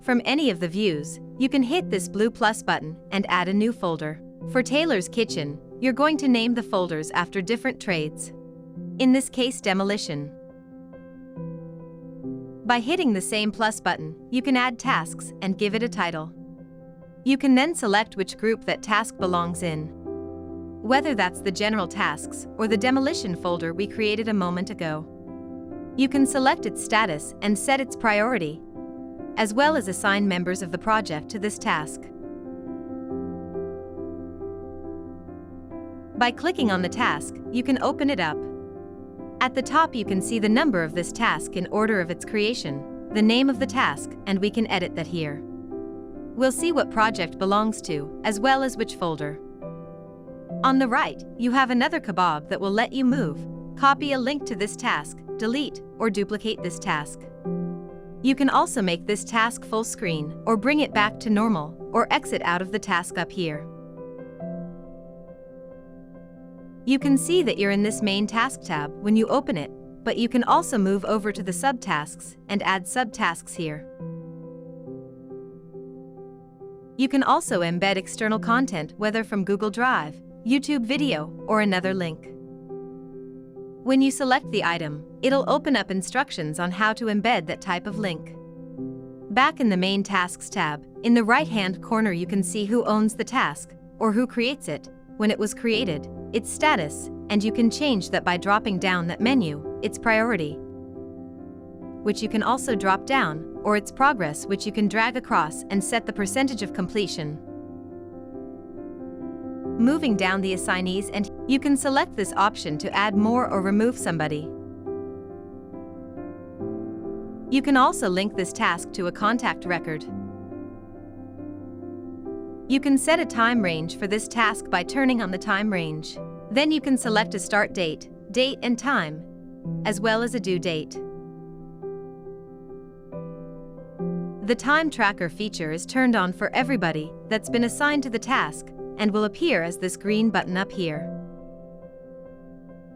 From any of the views, you can hit this blue plus button and add a new folder. For Taylor's Kitchen, you're going to name the folders after different trades. In this case, demolition. By hitting the same plus button, you can add tasks and give it a title. You can then select which group that task belongs in, whether that's the general tasks or the demolition folder we created a moment ago. You can select its status and set its priority, as well as assign members of the project to this task. By clicking on the task, you can open it up. At the top you can see the number of this task in order of its creation, the name of the task, and we can edit that here. We'll see what project belongs to, as well as which folder. On the right, you have another kebab that will let you move, copy a link to this task, delete, or duplicate this task. You can also make this task full screen, or bring it back to normal, or exit out of the task up here. You can see that you're in this main task tab when you open it, but you can also move over to the subtasks and add subtasks here. You can also embed external content, whether from Google Drive, YouTube video, or another link. When you select the item, it'll open up instructions on how to embed that type of link. Back in the main tasks tab, in the right-hand corner you can see who owns the task, or who creates it, when it was created, its status, and you can change that by dropping down that menu, its priority, which you can also drop down, or its progress, which you can drag across and set the percentage of completion. Moving down the assignees, and you can select this option to add more or remove somebody. You can also link this task to a contact record. You can set a time range for this task by turning on the time range. Then you can select a start date, date and time, as well as a due date. The time tracker feature is turned on for everybody that's been assigned to the task and will appear as this green button up here.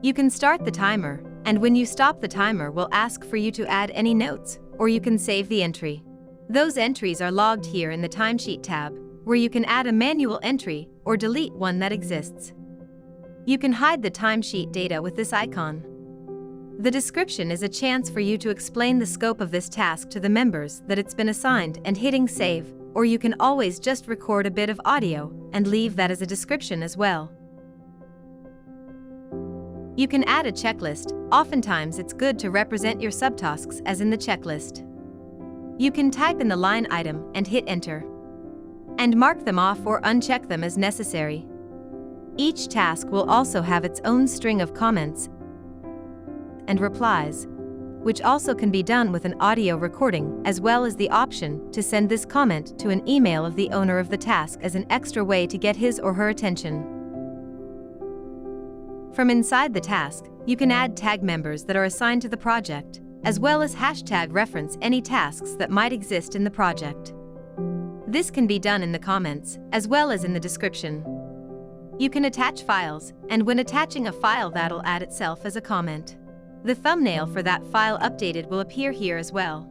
You can start the timer, and when you stop the timer, we'll ask for you to add any notes, or you can save the entry. Those entries are logged here in the timesheet tab, where you can add a manual entry or delete one that exists. You can hide the timesheet data with this icon. The description is a chance for you to explain the scope of this task to the members that it's been assigned and hitting save, or you can always just record a bit of audio and leave that as a description as well. You can add a checklist. Oftentimes it's good to represent your subtasks as in the checklist. You can type in the line item and hit enter, and mark them off or uncheck them as necessary. Each task will also have its own string of comments and replies, which also can be done with an audio recording, as well as the option to send this comment to an email of the owner of the task as an extra way to get his or her attention. From inside the task, you can add tag members that are assigned to the project, as well as hashtag reference any tasks that might exist in the project. This can be done in the comments, as well as in the description. You can attach files, and when attaching a file, that'll add itself as a comment. The thumbnail for that file updated will appear here as well.